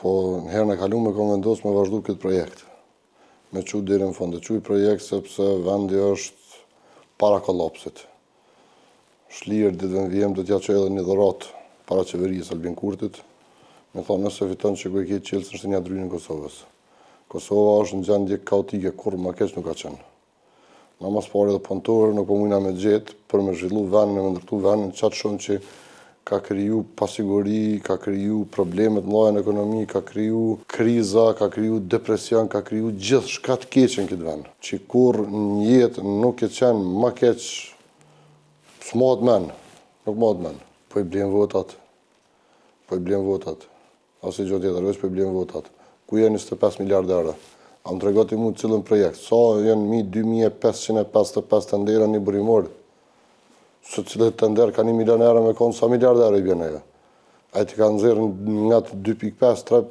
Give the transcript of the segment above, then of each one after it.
Po në herën e kaluar kam vendosur me vazhdu këtë projekt. Me çu deri në fund, çuj projekt sepse vendi është para kollapsit. Shlirë ditë në vijem do t'ja çoj edhe një dhuratë para qeverisë Albin Kurtit. Me thonë nëse fiton që ku e ke Qelsin është një drynë në Kosovës. Kosova është në gjendje kaotike, kur më keq nuk ka qenë. Na mas pari dhe punëtorë nuk po mujna me gjetë për me zhvillu vendin, me ndërtu vendin, qatë shumë që ka kriju pasiguri, ka kriju problemet mëdha në ekonomi, ka kriju kriza, ka kriju depresion, ka kriju gjithë shka të keqe në këtë vend. Që kur në jetë nuk e qenë ma keq, s'mohet men, nuk mohet men. Po i blen votat, Ase gjë tjetër, veç po i blen votat. Ku janë 25 miliard euro? A më tregoti mu cilën projekt? Sa janë 2555 tendera një burimor? Së cilët tender ka 1 milion euro me konë, sa miliard euro i bjene e? A i ti ka nëzirë nga 2.5,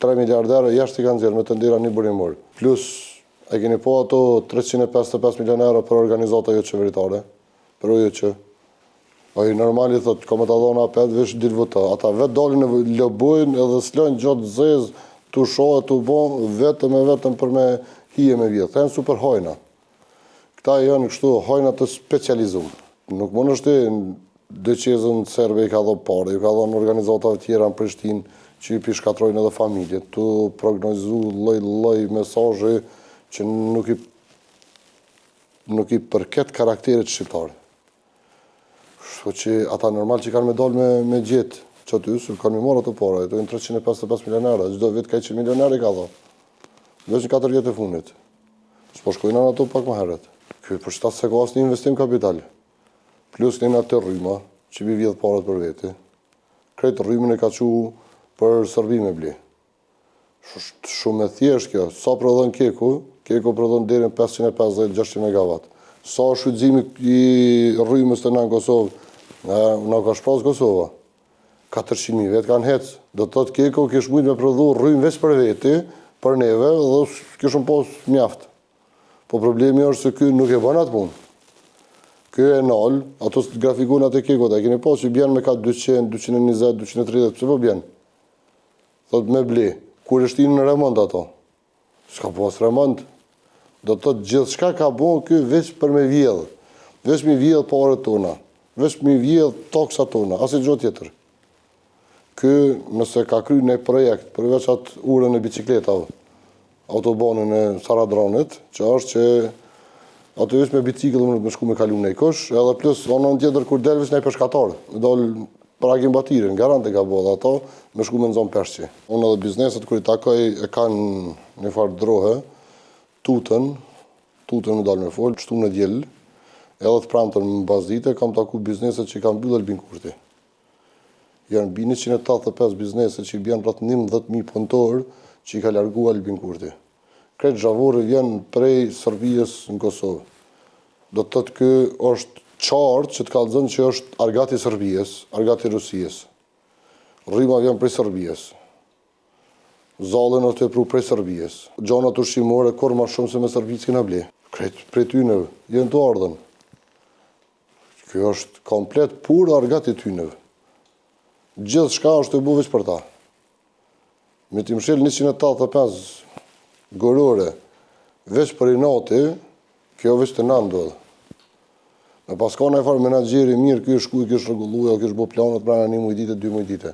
3 miliard euro, jashtë i ka nëzirë me tendera një burimor. Plus, e keni po ato 355 milion euro për organizata jo qeveritare, për ojo që. A i normali thot, ka me të dhona 5, vesh ditë vota. Ata vetë dalin e lobojnë edhe s'lojnë gjatë zezë, tu shohë, tu bon, vetëm për me hije me vjetë. Thënë super hojna. Këta janë kështu hojna të specializumë. Nuk mund është dëqezën serbe i ka dho pare, i ka dho në organizatave tjera në Prishtinë që i pishkatrojnë edhe familjet, tu prognozu loj mesazhe që nuk i përket karakterit shqiptarë. Shko që ata normal që kanë me dalë me gjetë që aty, së kanë me marrë ato pare, ato janë 355 milion euro, çdo vit ka 100 milion euro i ka dho. Veç në 4 vjetë e funit. S'po shkojnë anë ato pak më herët. Kjo për shtatë se ka asë një investim kapital. Plus një atë rryma, që bi vjedhë parët për veti. Kretë rrymin e ka qu për Serbi me bli. Shumë e thjesht kjo. Sa prodhon Keku prodhon deri në 550-600 megawatt. Sa shfrytëzimi i rrymës të në Kosovë, në ka shpras Kosova. 400.000 vetë kanë hecë. Do të thotë Keku kish mujtë me prodhu rrymë veç për veti, për neve, dhe kishëm pos mjaftë. Po problemi është se ky nuk e bën atë punë. Ky e nalë, ato grafikunat e Kekut, e keni pas që bjenë me ka 200, 220, 230, pëse po bjenë? Thot me ble, kur është në remont ato? S'ka pas remont. Do të thotë gjithë shka ka bon ky veç për me vjedhë. Veç me vjedhë pare tona. Veç me vjedhë taksa tona, asë gjë tjetër. Ky nëse ka kry në projekt, përveç atë urën e bicikletave, autobanin e Saradranit, që është që ato veç me biciklet më shku me kalu në i kosh, edhe plus anën tjetër kur del veç në i përshkatarë. Me dalë pragin batirin, garante ka bodhe ato, me shku me nëzon përshqi. Unë edhe bizneset kër i takoj e kanë një farë drohe, tutën me dalë me folë, qëtu në djellë, edhe të pramëtën më bazdite, kam taku bizneset që i kam byllë Albin Kurti. Janë 185 bizneset që i bjanë rrët 11.000 punëtorë që i ka largu Albin Kurti. Kretë zhavore vjen prej Serbijës në Kosovë. Do të thotë kë është qartë që të kallëzën që është argati Serbijës, argati Rusijës. Rryma vjen prej Serbijës. Zallën është e pru prej Serbijës. Gjanat ushqimore kur ma shumë se me Serbijës kina ble. Kretë prej tynëve, jenë të ardhen. Kjo është komplet pur argati tynëve. Gjithë shka është e bu veç për ta. Me t'i mshel 185 gorore veç për i nati, kjo veç të nëndodhë. Me paska në e farë menagjeri mirë, kjo shku i kishë regulluja, kjo është bo planët brana 1 mujdite, 2 mujdite.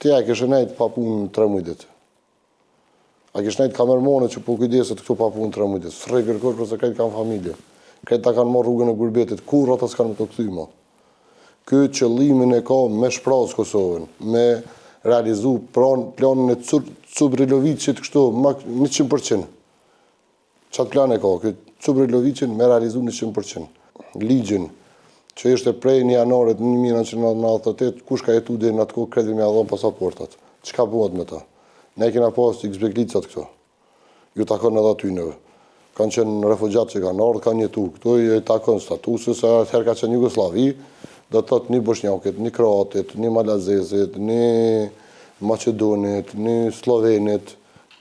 Tja kishë nejtë pa punë 3 mujdit. A kishë nejtë kamermone që po kujdeset këto pa punë 3 mujtit. Srej kërkër përse krejtë kanë familje. Krejtë ta kanë marrë rrugën e gurbetit, kur ata s'kanë me të këtyma. Këtë qëllimin e ka me shprasë Kosovën, me realizu planën e Cubrilovicit kështu 100%. Qatë plan e ka, këtë Cubrilovicin me realizu 100%. Ligjin që ishte prej 1 janarit 1998, kush ka jetu dhe në atë kohë kredi me adhon pasaportat. Qka buhet me ta? Ne kena pas X-Beglicat këto. Ju takon edhe atyneve. Kanë qenë refugjat që kanë ardhë, kanë jetu. Këto i takon statusës, atëherë ka qenë Jugoslavi, do të thotë një Bosnjakit, një Kroatit, një Malazezit, një Macedonit, një Slovenit.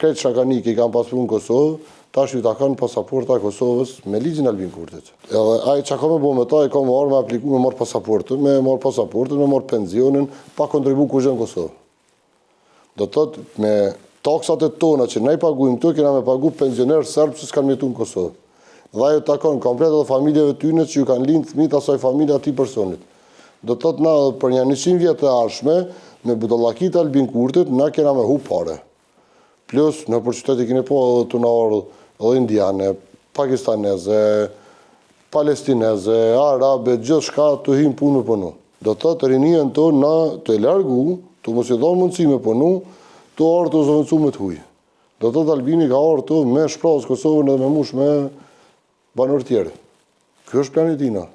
Kretë shakanik i kanë pas punë në Kosovë, tash ju takon pasaporta e Kosovës me ligjin Albin Kurtit. Edhe ai çka ka me bo me ta, i ka me arë me apliku, me marë pasaportën, me marë pensionin, pa kontribu ku gjë në Kosovë. Do të thotë me taksat e tona që ne i pagujmë këtu, kena me pagu pensionerë serbë që s'kanë mjetu në Kosovë. Dhe ajo takon komplet edhe familjeve tyne që ju kanë lindë fëmijët asaj familje atij personit. Do të thotë na për një 100 vjet të ardhshme, me budallakit Albin Kurtit, na kena me hu pare. Plus, në për qytetë keni po edhe tunarë, edhe indiane, pakistaneze, palestineze, arabe, gjithë shka të him punë me punu. Do të thotë rinien tonë na të largu, të mos i dhonë mundësi me punu, të orë të zëvëncu me të hujë. Do të thotë Albini ka orë të me shprasë Kosovën edhe me mush me banor tjerë. Kjo është plani tina.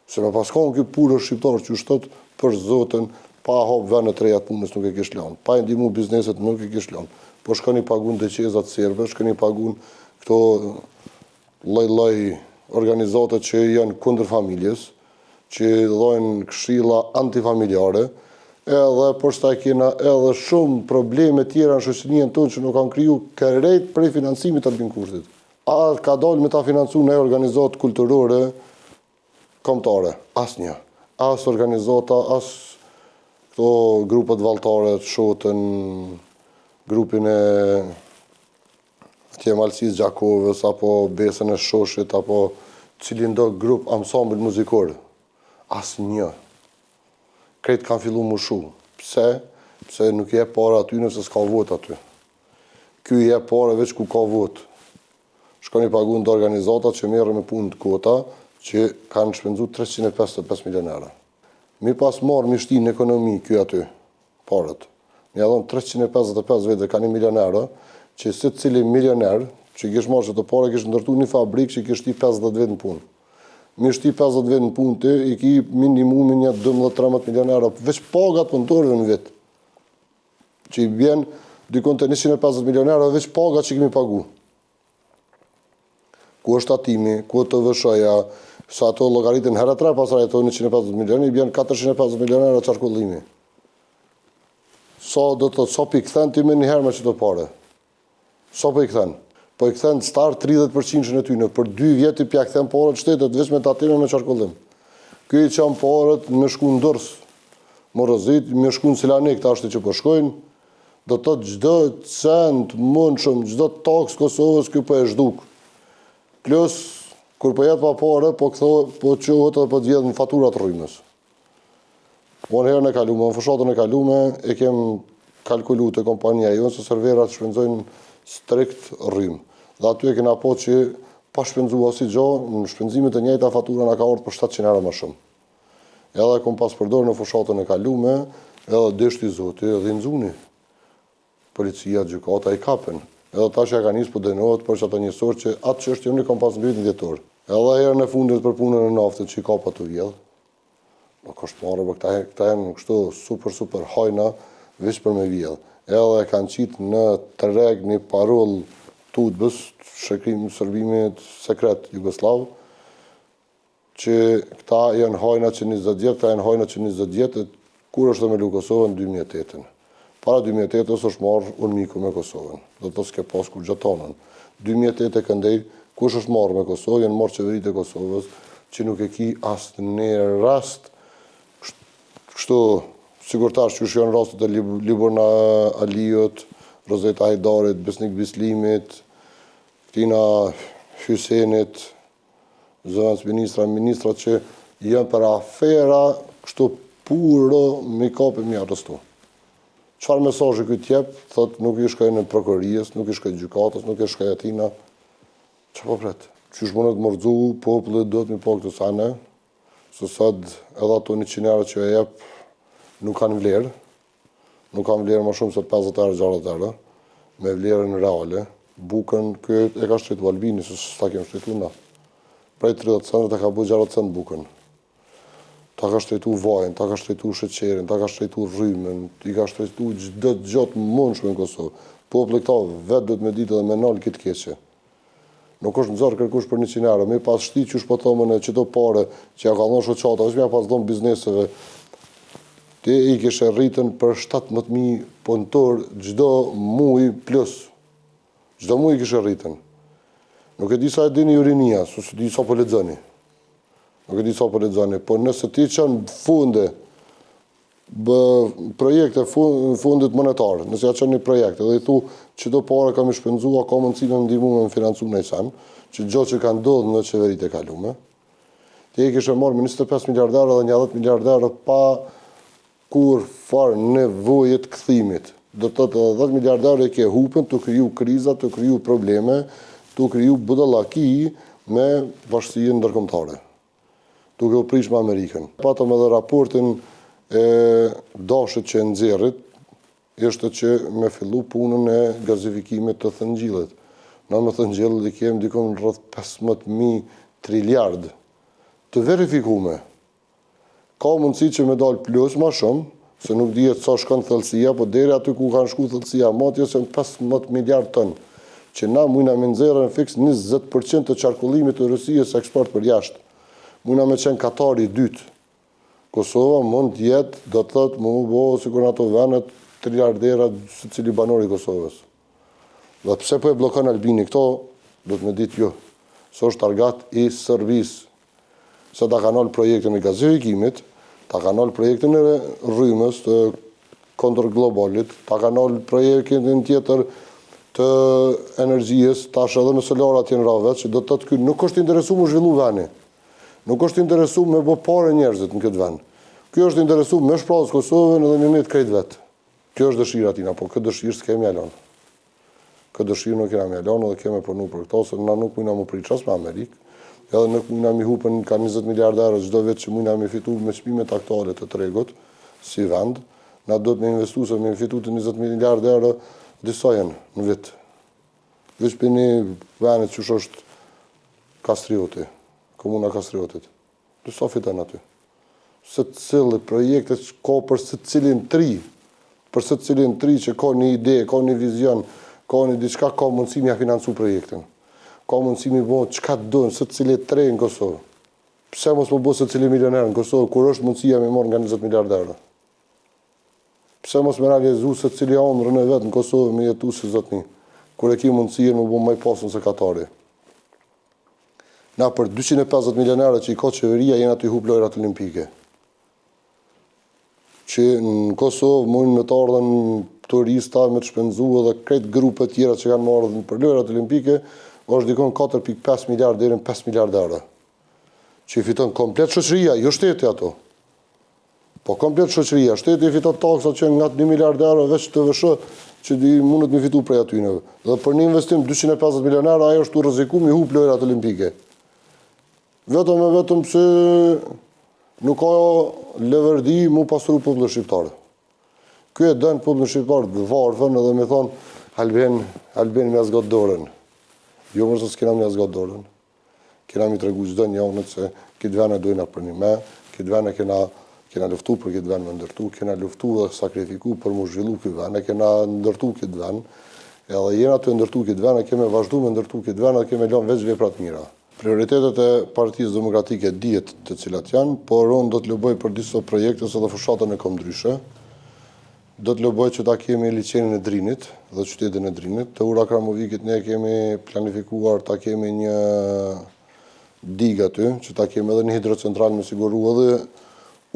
Se me paskon kjo purë shqiptarë që shtot për zotën, pa hop vene të reja punës nuk e kish lanë, pa e ndimu bizneset nuk e kish lanë, po shkoni pagun deqezat serbe, shkoni pagun këto loj organizatet që janë kundër familjes, që dhojnë këshilla antifamiljare, edhe përsta kena edhe shumë probleme tjera në shoqërinë tonë që nuk kanë kriju kërrejt prej financimit të Albin Kurtit. A ka dalë me ta financu në organizatë kulturore kombëtare? Asnjë. As organizata, as këto grupet valltare të shotën, grupin e Tjemalsis Gjakovës, apo Besën e Shoshit, apo cilin do grup ansambël muzikor. Asnjë. Kretë kanë fillu më shu. Pse? Pse nuk je para aty nëse s'ka vot aty. Ky je para veç ku ka vot. Shkoni pagun të organizatat që merren me punë të kota, që kanë shpenzu 355 milionera. Mi pas marë mishti në ekonomi kjo aty, parët. Mi adhon 355 vete ka 1 milionera, që se cili milioner, që kish marrë që të pare, kish ndërtu një fabrik që kish ti 50 vete në punë. Mi shti 50 vete në punë të, i ki minimumin një 12-13 milionera, veç pagat punëtorëve në vetë. Që i bjen dykon të 150 milionera, veç pagat që kemi pagu. Ku është atimi, ku të vëshoja, sa ato logaritën herë 3 pasaj ato 150 milionë, i bjen 450 milionera qarkullimi. Sa do të sa për i këthen ti me një herë me që të pare? Sa për i këthen? Po i këthen star 30% që në tyne, për 2 vjetë i pja këthen parët shtetet, veç me të atime me qarkullim. Kjo i qanë parët me shku në dërs, Morozit, me shku në Silanik, të ashtë që përshkojnë, do të gjdo cent mund shumë, gjdo taks Kosovës, kjo për e zhduk. Plus, kur po jetë pa pare, po qohët edhe po të vjedhë në faturat rrymës. Unë herën e kalume, në fushatën e kalume, e kem kalkulu të kompania jonë, se serverat shpenzojnë strikt rrymë. Dhe aty e kena po që pa shpenzu osi gjo, në shpenzimit e njëjta fatura në ka orët për 700 euro më shumë. Edhe kom pas përdor në fushatën e kalume, edhe deshti zoti, edhe nxuni. Policia, gjykata i kapen. Edhe ta që e ka njësë për denohet për që ata njësor që atë që është jënë kom pas në vitin djetor. Edhe herën e fundit për punën e naftit që i ka pa të vjedhë. Nuk është marrë, për këta e në kështu super hajna, veç për me vjedhë. Edhe e kanë qitë në treg një parull të utbës, shërbimit sekret Jugoslav, që këta janë hajna që 20 vjetë, këta janë hajna që 20 vjetë, kur është dhe me lu Kosovën 2008. Para 2008 është marrë unë miku me Kosovën, do të s'ke pas kur gjatonën. 2008 e këndej, kush është marrë me Kosovën, janë marrë qeverit e Kosovës, që nuk e ki asë në rast, kështu, sigurtash që janë rastet e Liburna Aliot, Rozeta Hajdarit, Besnik Bislimit, Tina Hysenit, zëvënës ministra që janë për afera, kështu puro me kape mi arrestu. Qëfar mesazhi këtë jep, thot nuk i shkaj në prokurijës, nuk i shkaj gjykatës, nuk i shkaj atina. Që po pret? Qysh mund të mërzu, popullet do të mi po këtë sane, se sot edhe ato 100 euro që e jep nuk kanë vlerë, nuk kanë vlerë më shumë se 50 euro, 60 euro, me vlerën reale. Bukën këtë e ka shtretu Albini, se s'ta kemë shtretu na. Prej 30 centët e ka bu 60 cent bukën. Ta ka shtretu vajnë, ta ka shtretu sheqerin, ta ka shtretu rrymën, i ka shtretu gjithë gjatë mundshme në Kosovë. Populli këta vetë do të me ditë edhe me nalë këtë keqe. Nuk është nëzarë kërkush për 100 euro, me pas shti që shpo thomën e qëto pare që ja ka dhonë shoqata, është me ja pas dhonë bizneseve, ti i kishe rritën për 17.000 punëtor gjdo muj plus. Gjdo muj i kishe rritën. Nuk e di sa e dini jurinia, su se di sa po lexoni. Nuk e di sa po lexoni, po nëse ti qënë funde projekte fundit monetar, nëse ja qenë një projekte dhe i thu që do pare kam i shpenzua, ka mundësi me ndihmu me financu në i sen, që gjë që ka ndodhë në qeverit e kalume. Ti e kishe marrë me 25 miliardar dhe 10 miliardar pa kur farë nevojët këthimit. Do të të 10 miliardar e ke hupën të kriju krizat, të kriju probleme, të kriju budallaki me bashkësinë ndërkombëtare. Duke u prish me Amerikën. Patëm edhe raportin e dashit që nxjerrit, ishte që me fillu punën e gazifikimit të Thëngjillit. Na me Thëngjillit i kemi dikon rreth 15.000 triliard të verifikume. Ka mundësi që me dalë plus ma shumë, se nuk dihet sa shkon thellësia, po deri aty ku kanë shku thellësia, matje se 15 miliard ton, që na mujna me nxjerrën fiks 20% të qarkullimit të Rusisë eksport për jashtë. Mujna me qenë Katari 2. Kosova mund të jetë, do të thotë, më bo sikur ato venet trilardera se cili banor i Kosovës. Dhe pse po e blokon Albini këto, do të me ditë jo. Se është targat i Serbisë. Se ta kanë ardhur projektin e gazifikimit, ta kanë ardhur projektin e rrymës të kontrglobalit, ta kanë ardhur projektin tjetër të energjisë, tash edhe me solarat janë rave, që do të thotë ky nuk është interesu me zhvillu veni. Nuk është interesu me bë parë njerëzit në këtë vend. Ky është interesu me shpallës Kosovën edhe me met krejt vet. Kjo është dëshira tina, po këtë dëshirë s'kemi alon. Këtë dëshirë nuk kemi alon dhe kemi punu për këto, se na nuk mujna më priças me Amerikë. Edhe nuk mujna mi hupën ka 20 miliardar çdo vit që mujna mi fitu me çmimet aktore të tregut si vend. Na do të me investu se me fitu të 20 miliardar euro disa janë në vit. Veç për një venet që është Kastrioti, komuna Kastriotit. Disa fitan aty. Se cilë projekte ka për se cilin tri që ka një ide, ka një vizion, ka një diçka, ka mundësi me financu projektin. Ka mundësi me bo çka dojnë, se cilit tre në Kosovë. Pse mos më bo se cili milioner në Kosovë, kur është mundësia me morë nga 20 miliard euro? Pse mos me realizu se cili ëndrën e vetë në Kosovë me jetu si zotni, kur e ki mundësien me bo maj pasën se Katari. Na për 250 milionere që i ka qeveria, jenë aty hup lojrat olimpike. Që në Kosovë mund me të ardhen turista, me të shpenzu edhe krejt grupe tjera që kanë marrë për lojrat olimpike, është dikon 4.5 miliard deri në 5 miliard euro. Që i fiton komplet shoqëria, jo shteti ato. Po komplet shoqëria, shteti i fiton taksa që nga 1 miliard euro veç të vëshë që mundet me fitu prej atyne. Dhe për një investim 250 milioner, ajo është të rreziku me hup lojrat olimpike. Vetëm se nuk ka leverdi mu pasuru popullin shqiptar. Ky e dënë popullin shqiptar të varfën edhe me thonë Albin me zgot dorën. Jo mërë se s'kena me zgot dorën. Kena mi tregu çdo një onët se këtë vene dojna për një me, këtë vene kena luftu për këtë vene me ndërtu, kena luftu dhe sakrifiku për mu zhvillu këtë vene, kena ndërtu këtë vene, edhe jena të ndërtu këtë vene, keme vazhdu me ndërtu këtë vene dhe keme lënë veç veprat mira. Prioritetet e Partisë Demokratike dihet të cilat janë, por unë do të lëboj për disa projekte se dhe fushatën e kom ndryshe. Do të lëboj që ta kemi liçenin e Drinit dhe qytetin e Drinit. Të ura Kramovikit ne kemi planifikuar ta kemi një digë aty, që ta kemi edhe një hidrocentral me siguru edhe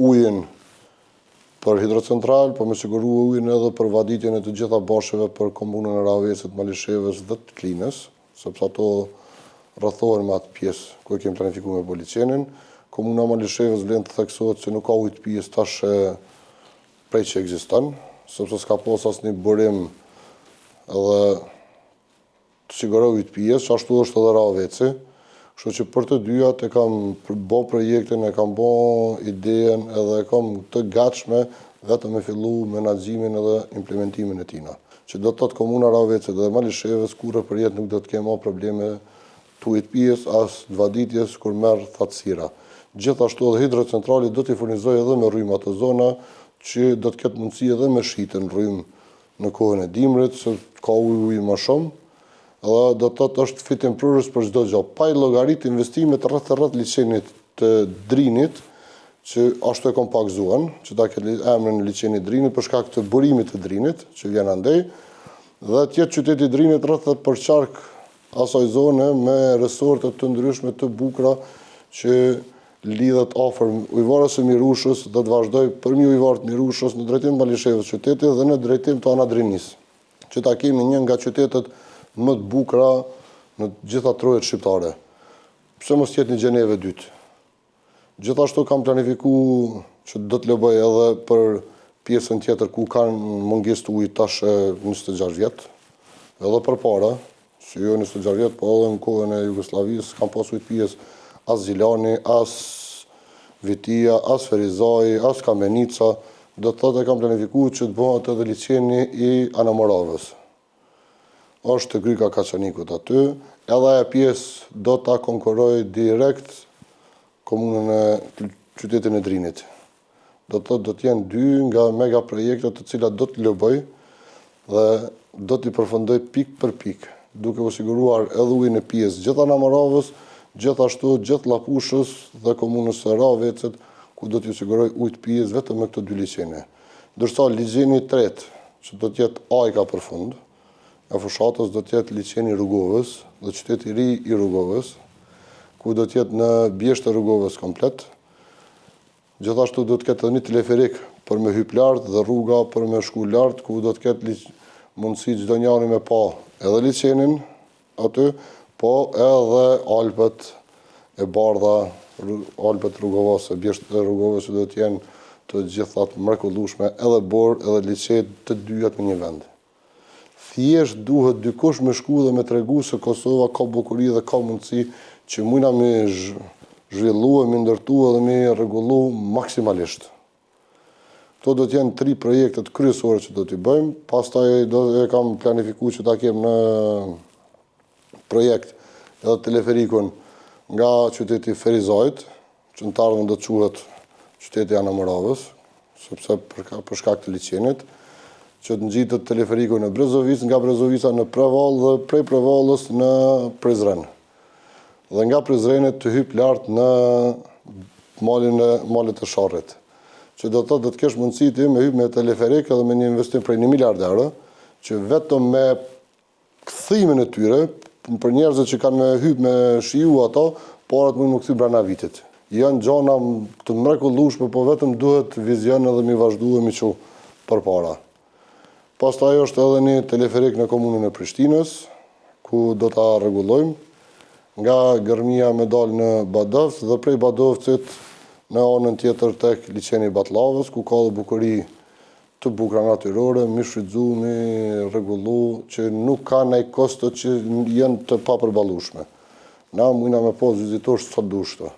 ujin për hidrocentral, po me siguru ujin edhe për vaditjen e të gjitha bashkëve për komunën e Ravesit, Malishevës dhe të Klinës, sepse ato rrethohen me atë pjesë ku e kemi planifikuar me liçenin. Komuna Malishevës vlen të theksohet se nuk ka ujë të pijes tash prej që ekziston, sepse s'ka pas asnjë burim edhe të sigurojë ujë të pijes, ashtu është edhe Raveci. Kështu që për të dyjat e kam bë projektin, e kam bë ideën edhe e kam të gatshme vetëm me fillu menaxhimin edhe implementimin e tina. Që do të thotë komuna Raveci dhe Malishevës kurrë për jetë nuk do të kemë probleme të ujit pijes as të vaditjes kur merr thatësira. Gjithashtu edhe hidrocentrali do t'i furnizojë edhe me rrymë ato zona që do të ketë mundësi edhe me shitën rrymë në kohën e dimrit, se ka ujë më shumë, edhe do të thotë është fitim prurës për çdo gjë. Pa i llogarit investimet rreth liçenit të Drinit, që ashtu e kompaktuan, që ta ketë emrin liçeni Drinit për shkak të burimit të Drinit, që vjen andej, dhe të jetë qyteti Drinit rreth për qark asaj zone me resorte të ndryshme të bukura që lidhet afër ujvarës së Mirushës, do të vazhdoj përmi ujvarë të Mirushës në drejtim të Malishevës qytetit dhe në drejtim të Anadrinis, që ta kemi një nga qytetet më të bukura në gjitha trojet shqiptare. Pse mos jetë një Gjenevë 2? Gjithashtu kam planifikuar që do të lëboj edhe për pjesën tjetër ku kanë mungesë të ujit tash 26 vjet, edhe përpara, si jo 26 vjet, po edhe në kohën e Jugosllavisë kam pasur pjesë as Zilani, as Vitia, as Ferizaj, as Kamenica, do të thotë kam planifikuar që të bëhet edhe liçeni i Anamoravës. Është të Gryka Kaçanikut aty, edhe ajo pjesë do ta konkurroj direkt komunën e qytetin e Drinit. Do të jenë 2 nga mega projektet të cilat do të lëboj dhe do t'i përfundoj pik për pik, duke u siguruar edhe ujin e pjesë gjithë Anamoravës, gjithashtu gjithë Llapushës dhe komunës së Ravecët, ku do t'ju siguroj ujë të pjesë vetëm me këto 2 liçene. Ndërsa liçeni i tretë, që do të jetë Ajka për fund, e fushatës do të jetë liçeni i Rrugovës dhe qyteti i ri i Rrugovës, ku do të jetë në bjeshtë e Rrugovës komplet. Gjithashtu do të ketë një teleferik për me hyp lart dhe rruga për me shku lart, ku do të ketë mundësi çdo njeri me pa edhe liçenin aty, po edhe Alpët e bardha, Alpët Rrugovase, bjeshtë e Rrugovës do të jenë të gjitha të mrekullueshme, edhe borë, edhe liçet të dyjat në një vend. Thjesht duhet dikush me shku dhe me tregu se Kosova ka bukuri dhe ka mundësi që mujna me zhvillu, me ndërtu dhe me rregullu maksimalisht. Këto do të jenë 3 projektet kryesore që do t'i bëjmë, pastaj do e kam planifikuar që ta kem në projekt edhe teleferikun nga qyteti Ferizajt, që në të ardhmen do të quhet qyteti Anamoravës, sepse për shkak të liçenit, që të ngjitet teleferiku në Brezovic, nga Brezovica në Prevall dhe prej Prevallës në Prizren. Dhe nga Prizrenit të hyp lart në malet e Sharrit, që do të kesh mundësi ti me hyp me teleferik edhe me një investim prej 1 miliard euro, që vetëm me kthimin e tyre, për njerëzit që kanë me hyp me shiu ato, parat mund më kthy brenda vitit. Janë gjana të mrekullueshme, po vetëm duhet vizion edhe mi vazhdu e mi çu përpara. Pastaj është edhe një teleferik në komunën e Prishtinës, ku do ta rregullojmë, nga Gërmia me dal në Badovc dhe prej Badovcit në anën tjetër tek liçeni i Batllavës, ku ka dhe bukuri të bukura natyrore, mi shfrytzu, mi rregullu, që nuk ka ndaj kosto që janë të papërballueshme. Na mujna me pas vizitorë sa dushta.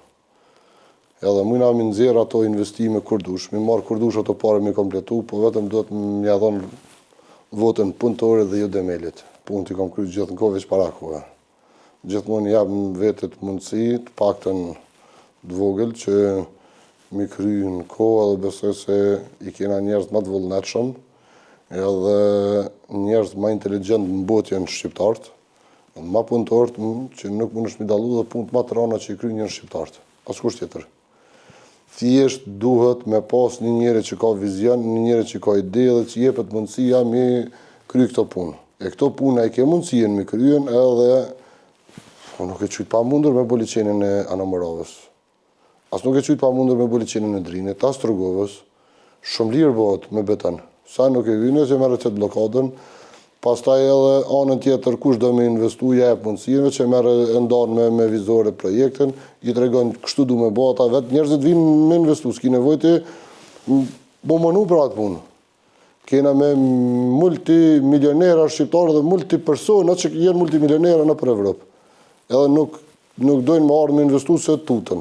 Edhe mujna mi nxjerr ato investime kur dush, mi marr kur dush ato parë mi kompletu, po vetëm duhet m'ia dhon votën punëtore dhe jo demelit. Punë t'i kam kryer gjithë në kohë veç para kohë. Gjithmonë jap vetet mundësi të paktën të vogël që mi kry në kohë, edhe besoj se i kena njerëz më të vullnetshëm, edhe njerëz më inteligjent në botën shqiptarët, më punëtorët që nuk mundesh mi dallu dhe punë më të rënda që i kryjnë njerëz shqiptarët. Askush tjetër. Thjesht duhet me pas një njeri që ka vizion, një njeri që ka ide dhe që jepet mundësia mi kry këto punë. E këto punë e ke mundësien mi kryen edhe nuk e qytë pa mundur me bo liçenin e Anamoravës. As nuk e qytë pa mundur me bo liçenin e Drinit, as të Rrugovës. Shumë lirë bëhet me beton. Sa nuk e vyne që merret qëtë blokadën, pastaj edhe anën tjetër kush do me investu, jep mundësime që merret ndan me vizore projektin, i tregon kështu du me bo ata vetë, njerëzit vinë me investu, s'ki nevojti bo mënu për atë punë. Kena me multimilionera shqiptarë dhe multipersona që jenë multimilionera në për Evropë. Edhe nuk dojnë më arë me investu se tutën.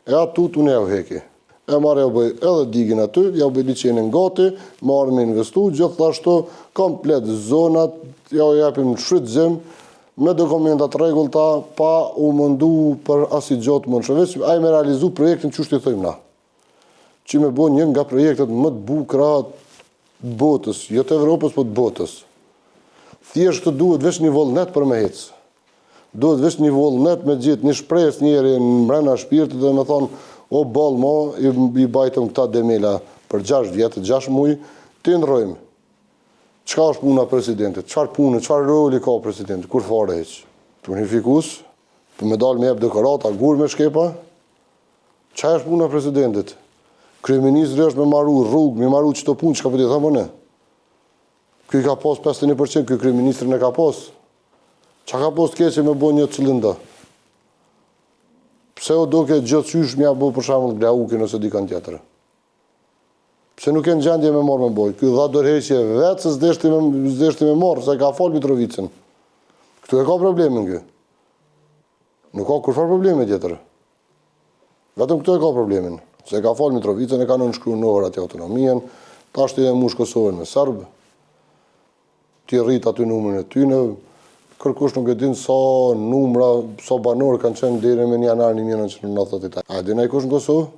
E atë tutën e u heki. E marrë ja bëj edhe digin aty, ja bëj liçenin gati, më arë me investu, gjithashtu komplet zonat, ja u japim në shfrytëzim, me dokumentat rregullta, pa u mundu për asi gjatë më në shëveç, a i me realizu projektin që shtë i thëjmë na. Që me bo një nga projektet më të bukura botës, jo të Evropës, po të botës. Thjesht të duhet veç një vullnet për me hecë. Duhet veç një vullnet me gjithë një shpresë njeri në mbrenda shpirtit dhe me thonë, o balë mo, i bajtëm këta demela për 6 vjetë, 6 muj, ti ndrojmë. Qka është puna presidentit? Qfar punë, qfar roli ka presidentit? Kur fare heq? Planifikus, për me dalë me jep dekorata, gur me shkepa, Qa është puna presidentit? Kryeministri është me marru rrugë, me marru qëto punë, që ka pëti thamë në? Ky ka pos 51%, ky kryeministri në ka pos. Qa ka pos të keqe me bo një cëllinda? Pse o do ke gjithë qysh mja bo për shambull Glaukin ose dikën tjetër? Pse nuk e në gjendje me morë me boj? Ky dha dorëheqje vetë se s'deshti me morë, se ka fol Mitrovicën. Këtu e ka problemin kë. Nuk ka kurfar probleme tjetër. Vetëm këtu e ka problemin. Se ka fol Mitrovicën, e ka nënshkruar në orë atë autonomien, ta është e mush Kosovën me Serbë, ti rrit aty numrin e tyne, kërkush nuk e din sa numra, sa banor kanë qenë deri me janar 1998. A din ai kush në Kosovë?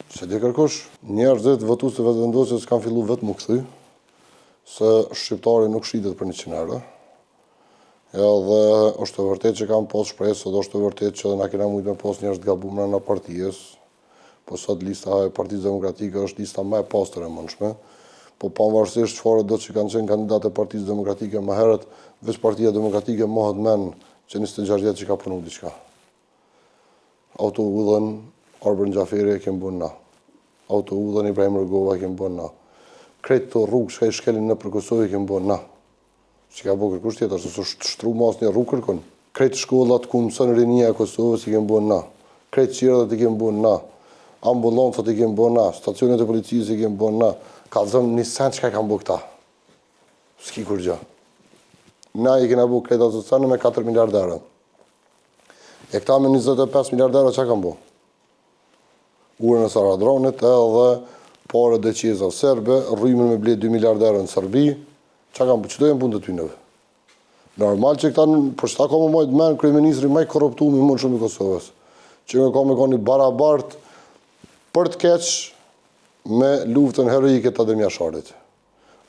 Se di kërkush. Njerëzit votues të vetëvendosjes kanë fillu vetë më kthy, se shqiptari nuk shitet për 100 euro. Edhe është të vërtet që kanë pas shpresë, edhe është të vërtet që na kena mujtë me pas njerëz të gabuar në partijes. Po sot lista e Partisë Demokratike është lista më e pastër e mundshme. Po pavarësisht çfarë do që kanë qenë kandidatë e Partisë Demokratike më herët, veç Partia Demokratike mohet men që 26 vjet që ka punu diçka. Autoudhën Arben Xhaferi e kemë bën na. Autoudhën Ibrahim Rugova e kemë bën na. Krejt të rrugë që i shkelin në për Kosovë e kemë bën na. Që ka bërë kërkush tjetër, se është shtru mas një rrugë kërkon. Krejt shkollat ku mëson rinia e Kosovës i kemë bën na. Krejt qirët i kemë bën na. Ambulancët i kemë bën na. Stacionet e policisë i kemë bën na. Ka zëmë një sen që ka kanë bërë këta. S'ki kur gjë. Na i kena bërë krejt ato sene me 4 miliard euro. E këta me 25 miliard euro që kanë bërë? Urën e Saradronit edhe pare dhe qeza serbe, rrymin me ble 2 miliard euro në Serbi, që kanë bërë? Që dojnë punë të ty nëve? Normal që këta, për çta ka më majtë menë kryeministri maj korruptu mi mund shumë i Kosovës, që nga ka me ka një barabartë për të keq me luftën heroike të Adem Jasharit.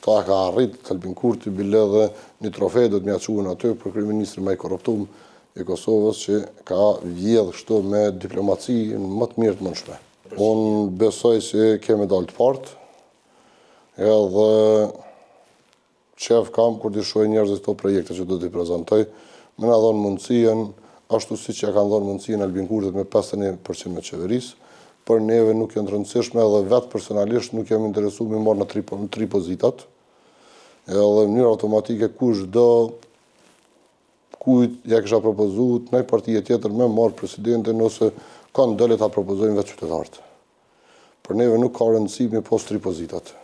Ta ka arrit të Albin Kurti, bile dhe një trofej do të mja quen aty për kryeministri maj korruptum i Kosovës që ka vjedhë kështu me diplomaci në më të mirë të mundshme. Unë besoj që keme dalë të partë, edhe qef kam kur të shoj njerëzit këto projekte që do t'i prezentoj, me na dhonë mundësien, ashtu si që kanë dhonë mundësien Albin Kurtit me 51% me qeverisë, për neve nuk janë të rëndësishme edhe vetë personalisht nuk jam interesu me marrë në tri pozitat, edhe në mënyrë automatike kush do kujt ja kisha propozu në partije tjetër me marrë presidentin ose kanë dole ta propozojnë vetë qytetarët. Për neve nuk ka rëndësi me pos 3 pozitat.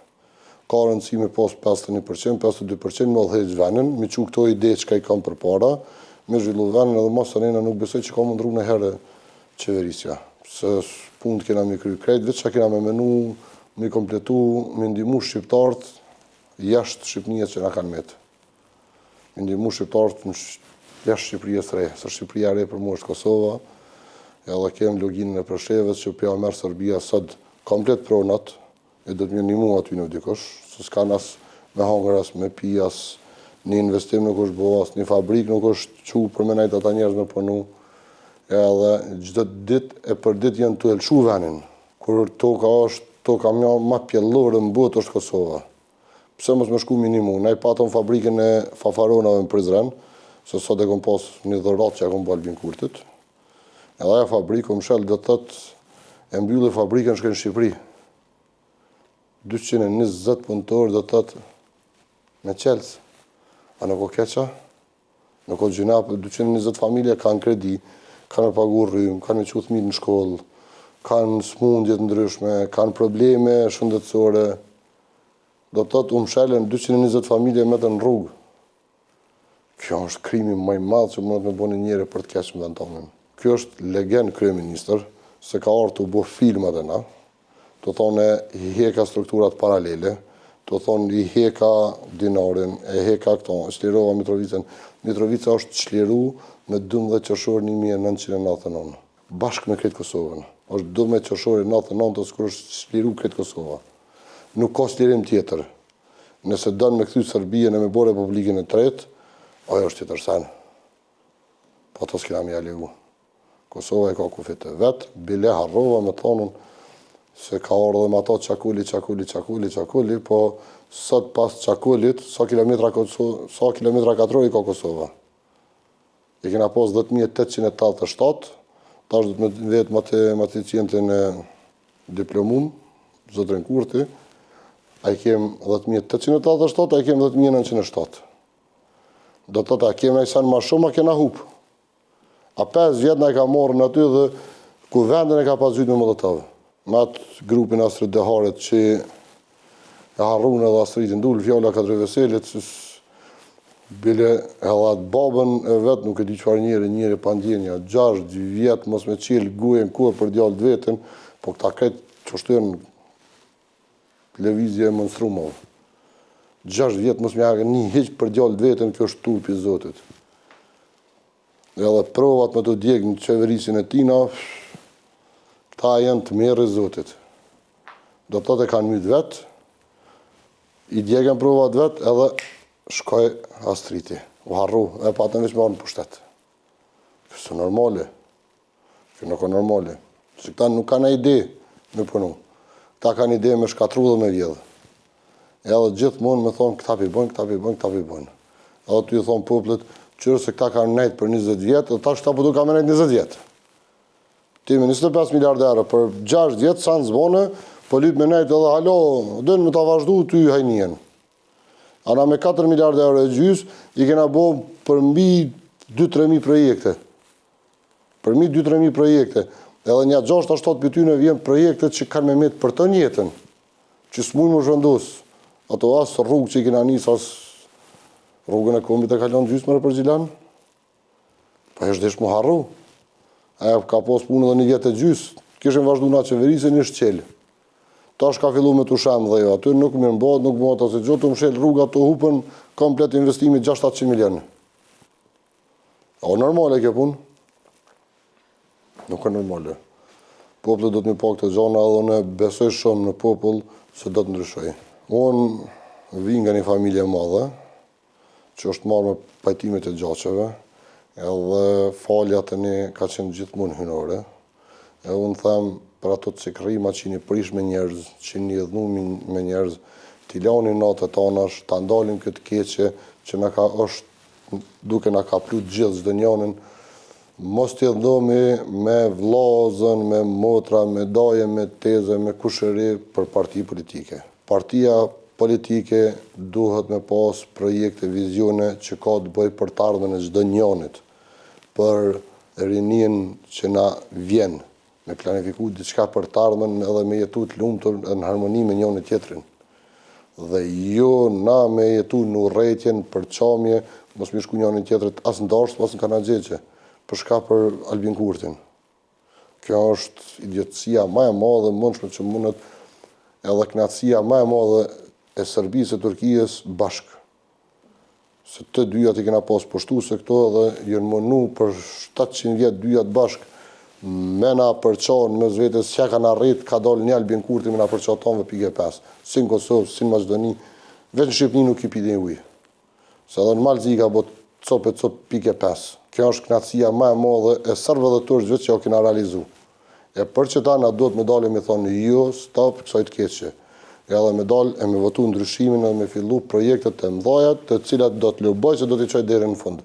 Ka rëndësi me pos 51%, 52% me odhejt venin, me që këto ide që ka i kam për para, me zhvillu venin edhe mas arena nuk besoj që ka mundru në herë qeverisja. Se punë të kena me kry krejt, veç që kena me menu, me kompletu, me ndimu shqiptarët jashtë Shqipënijës që na kanë metë. Me ndimu shqiptarët jashtë Shqipërijës re, se Shqipëria re për mu është Kosova, edhe kem loginën e Preshevës që pja merë Serbia sot komplet pronat, e do të më ndimu aty në dikosh, se s'kan as me hangër, as me pi, as një investim nuk është bo, as një fabrik nuk është qu për me najtë ata njerëz me punu, edhe gjithë ditë e për ditë janë të elshu venin, kur toka ma pjellore në botë është Kosova. Pse mos me shku minimu, ne patëm fabrikën e Fafaronave në Prizren, se sot e kom pas një dhërat që e kom po Albin Kurtit, edhe aja fabrikë më shellë dhe tëtë e mbyllë fabrikën shkën Shqipëri. 220 punëtorë dhe tëtë me qelës. A nuk o keqa? Nuk o gjina, 220 familje kanë kredi, kanë pagur rrymë, kanë me qu thmit në shkollë, kanë smundjet ndryshme, kanë probleme shëndetësore. Do të tëtë umshelen 220 familje me të në rrugë. Kjo është krimi më i madh që mund të me boni njëre për të keq më vend tonë. Kjo është legend kryeministër, se ka ardhur të bo filmat e na, të thonë i heka strukturat paralele, të thonë i heka dinarin, e heka këto, shlirova Mitrovicën. Mitrovica është shliru me 12 qershor 1999, bashkë me kretë Kosovën. Është 12 qershor 1999 kur është shliru kretë Kosova. Nuk ka shlirim tjetër. Nëse dënë me këthy Serbien e me bo Republikën e tretë, ajo është tjetër sen. Po ato s'kina me jalegu. Kosova e ka kufit e vetë, bile harrova me thonën se ka ardhë me ato qakuli, po sot pas qakulit, sa kilometra katror i ka Kosova. I kena pos 10.887, tash do të vetë matematikën e diplomum, zotrin Kurti, a i kem 10.887, a i kem 10.907. Do të thotë, a kem e sanë ma shumë, a kena hupë. A 5 vjetë na i ka morën aty dhe ku vendin e ka pas gjytë me Molotov. Me atë grupin Astrid Deharet që e harrun edhe Astridin Dul, fjalla ka tre veselit, bile edhe atë babën e vetë nuk e di qëfar njëri pandjenja, 6 vjetë mos me qilë gujen kur për djallë vetën, po këta këtë që shtërën televizje e monstrumovë. 6 vjetë mos me jake një heqë për djallë vetën, kjo është turpi zotit. Edhe provat me të djegë në qeverisin e tina, ta janë të merë e zotit. Do të të kanë mytë vetë, i djegën provat vetë, edhe shkoj Astriti. U harru, e patën veç marë në pushtet. Kësë normale. Kjo nuk o normale. Se këta nuk kanë ide me punu. Këta kanë ide me shkatru dhe me vjedhë. Edhe gjithë mund me thonë, këta pi bojnë, këta pi bojnë, këta pi bojnë. Edhe ty i thonë poplet, qërë se këta kanë nejtë për 20 vjetë, dhe tash këta përdu ka me nejtë 20 vjetë. Ti me 25 miliardë euro për 6 vjetë, sa në zbone, po lypë me nejtë edhe halo, dënë me ta vazhdu ty hajnien. Ana me 4 miliardë euro e gjys, i kena bo për mbi 2-3.000 projekte. Për mbi 2-3.000 projekte. Edhe një 6-7 për ty në vjen projekte që kanë me metë për të njetën, që s'mujnë më zhvendus. Ato asë rrugë që i kena njës, asë rrugën e kombit e kalon gjysë mërë për Gjilan? Pa e shdesh mu harru. Aja ka pos punë dhe një vjetë e gjysë, kishën vazhdu nga qeverisë një shqelë. Ta shka fillu me të shemë dhe jo, aty nuk mirë mbot, nuk mbot asë gjotë, më shelë rruga të hupën komplet investimit 600-700 milionë. O normale kjo punë? Nuk e normale. Popullë do të mi pak të gjana edhe ne besoj shumë në popull se do të ndryshoj. Unë vi nga një familje madhe, që është marrë me pajtimet e gjaqeve, edhe falja të një ka qenë gjithmonë hynore. Edhe unë them për ato të cikrima që një prish me njerëz, që një edhnu me njerëz, t'i lani natët anash, t'a ndalim këtë keqe që na ka është duke na ka plut gjithë çdo njanën, mos t'i edhnomi me vllazën, me motra, me daje, me teze, me kushëri për parti politike. Partia politike duhet me pas projekte, vizione që ka të bëj për të ardhmen e çdo njanit, për rinin që na vjen, me planifiku diçka për të ardhmen edhe me jetu të lumtur në harmoni me njëri tjetrin. Dhe jo na me jetu në urrëtitjen për çamje, mos më shku njëri tjetrit as në dashur, as në kanagjeçe, për shka për Albin Kurtin. Kjo është idiotësia më e madhe mundshme që mundet, edhe knatësia më e madhe e Serbisë e Turkijës bashkë. Se të dyjat i kena pas poshtu se këto edhe jënë mënu për 700 vjetë dyjat bashkë, me na përqanë me zvetës që ka në rritë, ka dalë një Albin Kurti me na përqanë tonë dhe pike 5. Si në Kosovë, si në Maqedoni, veç në Shqipni nuk i pidin ujë. Se edhe në Malzi ka bot copë pike 5. Kjo është knatësia më e madhe e sërbë dhe turqëve që jo kena realizu. E për që ta na duhet me dalë me thonë jo, stop, kësaj të keqe. Edhe me dalë e me votu ndryshimin edhe me fillu projektet të mdhajat të cilat do të luboj që do t'i qoj deri në fund.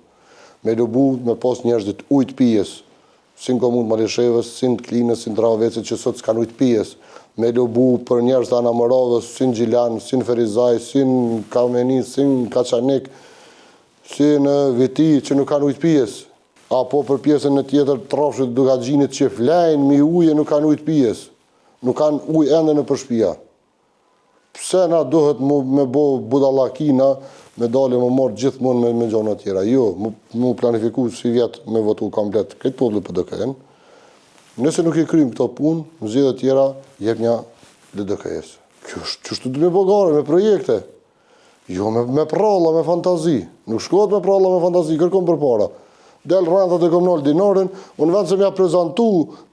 Me lubu me pas njerëzit ujtë pijes, si në komunë Malishevës, si në Klinës, si në Travecit që sot s'kan ujtë pijes. Me lubu për njerëz të Anamoravës, si në Gjilan, si në Ferizaj, si në Kameni, si në Kaçanik, si në Viti që nuk kanë ujtë pijes. Apo për pjesën e tjetër trafshët Dugaxhinit që flejnë mi ujë nuk kanë ujtë pijes. Nuk kanë ujë ende në përshpia. Pse na duhet me bo budallakina, me dalë më marë gjithmonë me gjona tjera. Jo, mu planifiku si vjetë me votu komplet këtë popull për DK-n. Nëse nuk i krymë këto punë, në zhjede tjera, jep një LDK-s. Që shtu të me bogare, me projekte. Jo, me pralla, me fantazi. Nuk shkot me pralla, me fantazi, kërkom për para. Del rranthat e komunal dinorin, unë vend se mja prezentu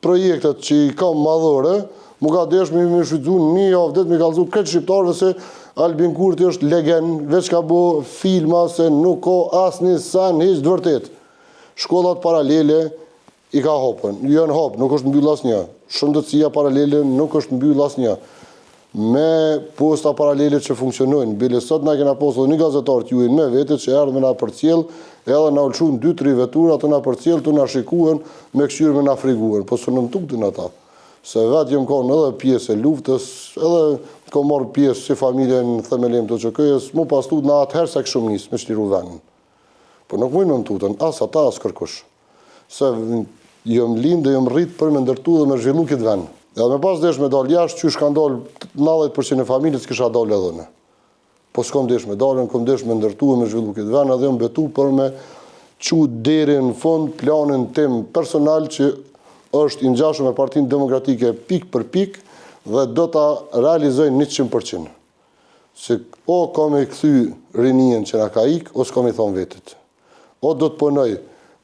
projektet që i kam madhore, mu ka desh me shvizu një javë det me kalzu këtë shqiptarëve se Albin Kurti është legend, veç ka bo filma se nuk ka asë një sen heq dëvërtet. Shkollat paralele i ka hopën, janë hopë, nuk është mbyll asnjë. Shëndetësia paralele nuk është mbyll asnjë. Me posta paralele që funksionojnë, bile sot na kena posë një gazetar t'juin me vete që erdhë me na përcjell edhe na ulçun 2-3 vetura të na përcjell, të na shikuen me këshirë me na friguen, po së nëmtuktin ata. Se vetë jem konë edhe pjesë e luftës, edhe kom marrë pjesë si familje në themelim të QK-s, mu pas tut në atëherë se këshëm njësë me shtiru venin. Po nuk mujnë me më tutën, as ata, as kërkush. Se jëm lind dhe jëm rritë për me ndërtu dhe me zhvillu këtë ven. Edhe me pas desh me dalë jashtë, që shka ndalë 90% e familjes kisha dalë edhe ne. Po s'kom desh me dalën, kom desh me ndërtu dhe me zhvillu këtë ven, edhe jëm betu për me që deri në fund planin tim personal që është i ngjashëm me Partinë Demokratike pik për pik dhe do ta realizojnë 100%. Se o kam i kthy rinien që na ka ik, o s'kam i thonë vetit. O do të punoj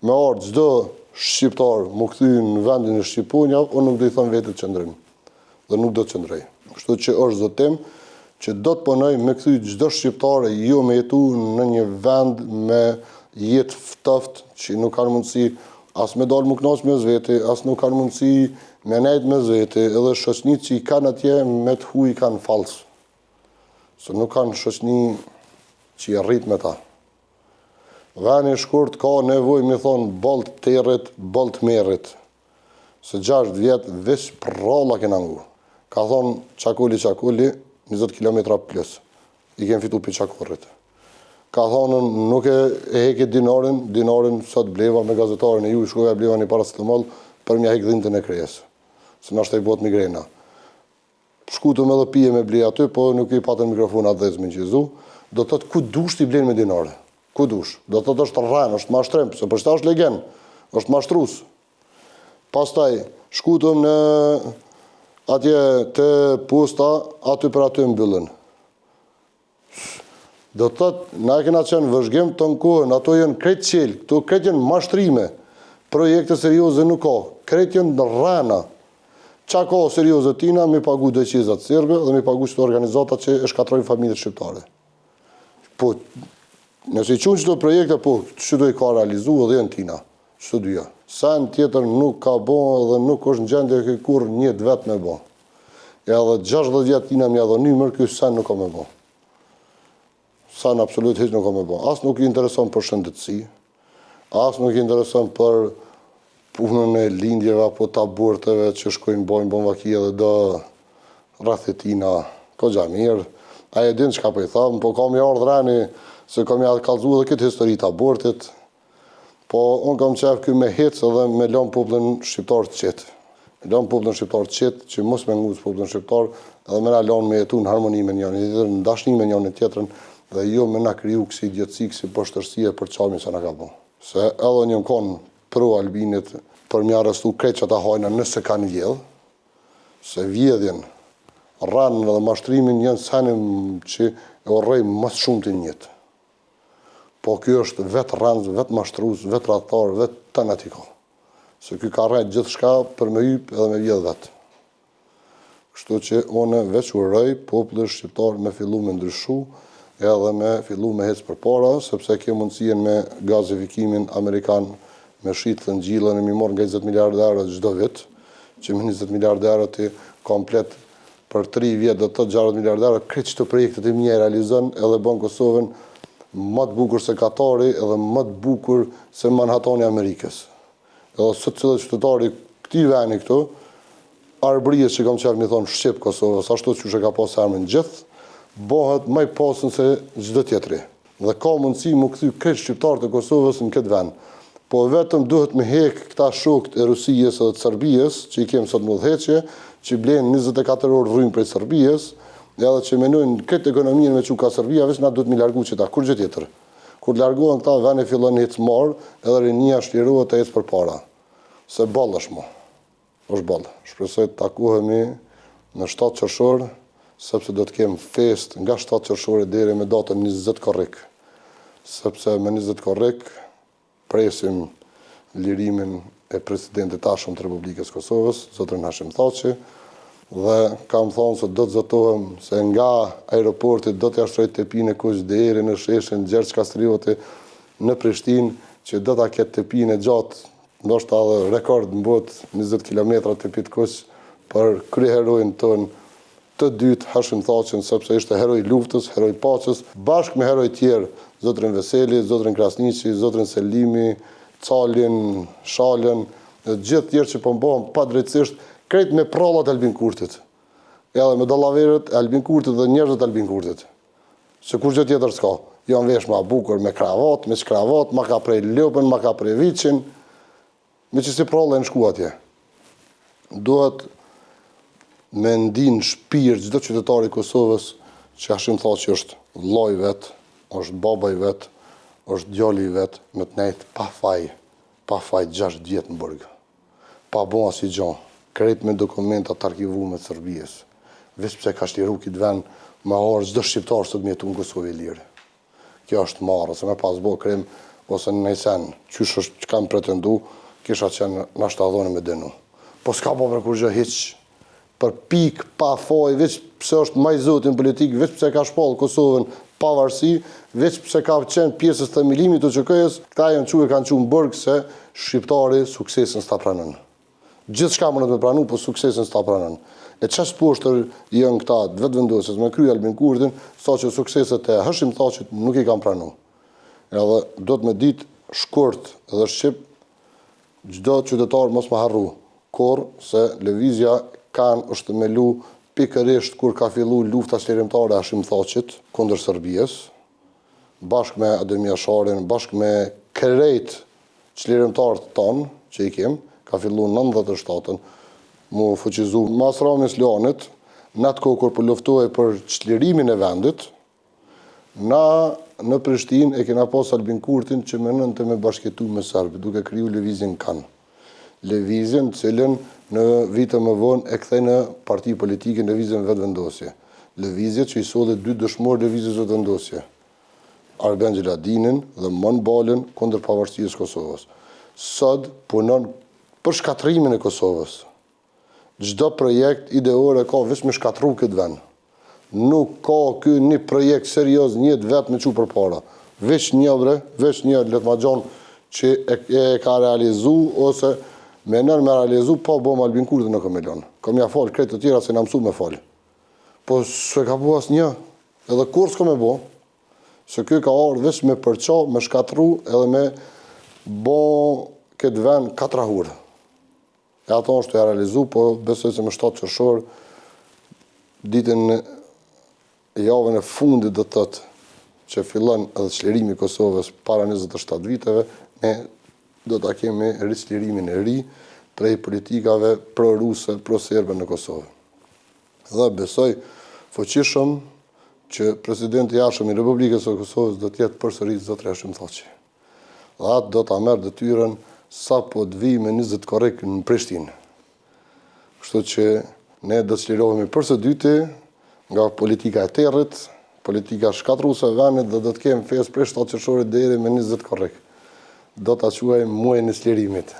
me ardhë çdo shqiptar mu kthy në vendin e Shqiponja, o nuk do i thonë vetit qëndrim. Dhe nuk do të qëndrej. Kështu që është zotim që do të punoj me kthy çdo shqiptar jo me jetu në një vend me jetë ftoft që nuk kanë mundësi as me dalë më knaqë me zveti, as nuk kanë mundësi me nejtë me zveti, edhe shoqnit që i kanë atje me të huj kanë falsë. Se nuk kanë shoqni që i rrit me ta. Veni shkurt ka nevoj me thonë bolt territ, bolt merit. Se 6 vjetë veç pralla kena ngu. Ka thonë qakuli, 20 km plus. I kemë fitu për qakurrit. Ka thonë nuk e heki dinarin sot bleva me gazetarin e ju, shkova bleva një paracetamol për mja hek dhintën e krejes. Se nashtë e bot migrena. Shkutëm edhe pije me ble aty, po nuk i patën mikrofonat dhe zmin që zu. Do të thotë ku dush t'i blen me dinare. Ku dush. Do të thotë është rran, është mashtrim, se përshta është legend, është mashtrus. Pastaj, shkutëm në atje të posta, aty për aty mbyllën. Do të thotë, na e kena qenë vëzhgim të në kohën, ato jenë kretë qelë, këto kretë jenë mashtrime, projekte serioze nuk ka, kretë jenë në rana. Qa ka serioze tina, mi pagu dëqizat sirbe dhe mi pagu qëto organizatat që e shkatrojnë familjet shqiptare. Po, nëse i qunë qëto projekte, po, qëto i ka realizu edhe jenë tina, qëto dyja. Sen tjetër nuk ka bo dhe nuk është në gjendje e kur njët vetë me bo. Edhe 60 vjetë tina mja dhe një mërë, kjo sen nuk ka me bo. Sen absolut hiç nuk ka me bo. As nuk i intereson për shëndetësi, as nuk i intereson për punën e lindjeve apo taburteve që shkojnë bojnë bombakia dhe do rrëthetina, ko gja mirë. A e din që ka për i thamë, po kam i ardhë rani se kam i kalzu edhe këtë histori të abortit, po unë kam qef këj me hecë edhe me lëmë popullin shqiptar të qetë. Me lëmë popullin shqiptar të qetë, që mos me nguzë popullin shqiptar, edhe me na lënë me jetu në harmoni me njën e tjetër, në dashni me njën e tjetërën, dhe jo me na kriju kësi idiotësi, kësi poshtërsie për qami se na ka bo. Se edhe njën konë pro Albinit për mja arrestu krejt që ta hajna nëse kanë vjedhë, se vjedhjen, ranën dhe mashtrimin njën senim që e orrej mas shumë të njëtë. Po kjo është vetë ranës, vetë mashtrus, vetë ratar, vetë të natiko. Se kjo ka rejt gjithë shka për me ypë edhe me vjedhë vetë. Kështu që one veç urrej popullë shqiptar me fillu me ndryshu, edhe me fillu me hecë për para, sepse ke mundësien me gazifikimin Amerikan me shqitë të ngjillën e mi morë nga 20 miliard euro gjdo vit, që me 20 miliard euro të komplet për 3 vjetë dhe të 60 miliard euro, kretë që të projektet e mje realizën edhe bon Kosovën më të bukur se Katari edhe më të bukur se Manhattani Amerikës. Edhe së cilët qytetari këti veni këtu, arbrijes që kam qef mi thonë Shqip Kosovës, ashtu që ka pas armën gjithë, bëhet më i pasën se çdo tjetri. Dhe ka mundësi mu kthy kretë shqiptarët e Kosovës në këtë vend. Po vetëm duhet me hek këta shokët e Rusijës edhe të Serbijës, që i kemë sot më dheqje, që blenë 24 orë rrujnë prej Serbijës, edhe që menojnë këtë ekonominë me që ka Serbija, veç na duhet me largu qëta, kur gjë tjetër. Kur largohen këta, veni fillon hecë marë, edhe rinia shlirohet të hecë për para. Se ballë është mo. është ballë. Shpresoj të takohemi në 7 qershor, sepse do të kemë fest nga 7 qershori deri me datën 20 korrik. Sepse me 20 korrik presim lirimin e presidentit tashëm të Republikës Kosovës, zotrin Hashim Thaçi, dhe kam thonë se do të zotohem se nga aeroportit do të jashtoj tepin e kuq deri në sheshin Gjergj Kastrioti në Prishtinë, që do ta ketë tepin e gjatë, ndoshta edhe rekord në botë 20 km tepit kuq për kryeheroin ton të dytë Hashim Thaçin, sepse ishte heroi luftës, heroi paqes, bashkë me heroj tjerë, zotrin Veseli, zotrin Krasniqi, zotrin Selimi, Calin, Shalën, dhe gjithë tjerë që pëmbohen pa drejtësisht, krejt me prallat e Albin Kurtit. Edhe me dallaverët e Albin Kurtit dhe njerëzit e Albin Kurtit. Se kur gjë tjetër s'ka. Janë vesh ma bukur me kravat, me shkravat, ma ka prej lopën, ma ka prej viqin, me që si prallë e në shku atje. Duhet me ndin shpirt çdo qytetar i Kosovës që Hashim Thaçi është vllai i vet, është baba i vet, është djali i vet, me të nejtë pa faj 6 vjet në burg. Pa bo asnjë gjë, krejt me dokumenta të arkivuar të Serbisë. Veç pse ka shliru këtë vend, me orë çdo shqiptar sot me jetu në Kosovë i lirë. Kjo është marrë, se me pas bo krim, ose në nejsen, qysh është që kam pretendu, kisha qenë në shtadhoni me dënu. Po s'ka po për kur gjë hiq, për pik, pa foj, veç pse është maj zotin politik, veç pse ka shpallë Kosovën pavarësi, veç pse ka qenë pjesës të milimit të QK-s, këta janë kanë qunë bërgë se shqiptari suksesin s'ta pranën. Gjithë shka mënët me pranu, po suksesin s'ta pranën. E qas poshtër janë këta vetë vendosës me kry Albin Kurtin, sa që sukseset e Hashim Thaçit nuk i kam pranu. Edhe do të me ditë shkurt dhe shqip, gjdo qytetar mos më harru, kur se lëvizja është themelu pikërisht kur ka fillu lufta çlirimtare e Hashim Thaçit kundër Serbisë, bashkë me Ademir Sharin, bashkë me krejt çlirimtarët tonë që i kem, ka fillu në 97-ën, mu fuqizu mas Ramës Lanit, në atë kohë kur po luftohej për çlirimin e vendit, na në Prishtinë e kena pas Albin Kurtin që menonte me bashkëtu me Serbë, duke kriju lëvizjen Kan. Lëvizjen cilën në vite më vonë e kthej në parti politike në lëvizjen vetëvendosje. Lëvizje që i solli 2 dëshmorë lëvizjes vetëvendosje. Arben Gjeladinin dhe Mon Balën kundër pavarësisë Kosovës. Sot punon për shkatrimin e Kosovës. Çdo projekt ideore ka vetëm me shkatru këtë vend. Nuk ka ky një projekt serioz një vetë me çu përpara. Veç një letmaxhan që e ka realizu ose me nërë me realizu, po bom Albin Kurtin në këmelon. Kom ja falë krejtë të tjera se në mësu me falë. Po se ka bu asë një, edhe kur s'ko me bo, se kjo ka orë veç me përqa, me shkatru, edhe me bo këtë vend 4 hurë. E ato është të ja realizu, po besoj se me 7 qershor, ditën javën e fundit dhe tëtë, që fillon edhe çlirimi i Kosovës para 27 viteve, ne do ta kemi riclirimin e ri prej politikave pro-ruse, pro-serbe në Kosovë. Dhe besoj fuqishëm që presidenti i jashtëm i Republikës së Kosovës do të jetë përsëri zotri Hashim Thaçi. Dhe atë do ta merr detyrën sapo të vijë me 20 korrik në Prishtinë. Kështu që ne do të çlirohemi për së dyti nga politika e territ, politika shkatruese e vendit dhe do të kemi festë prej 7 qershorit deri me 20 korrik. Do ta quajmë muajin e çlirimit.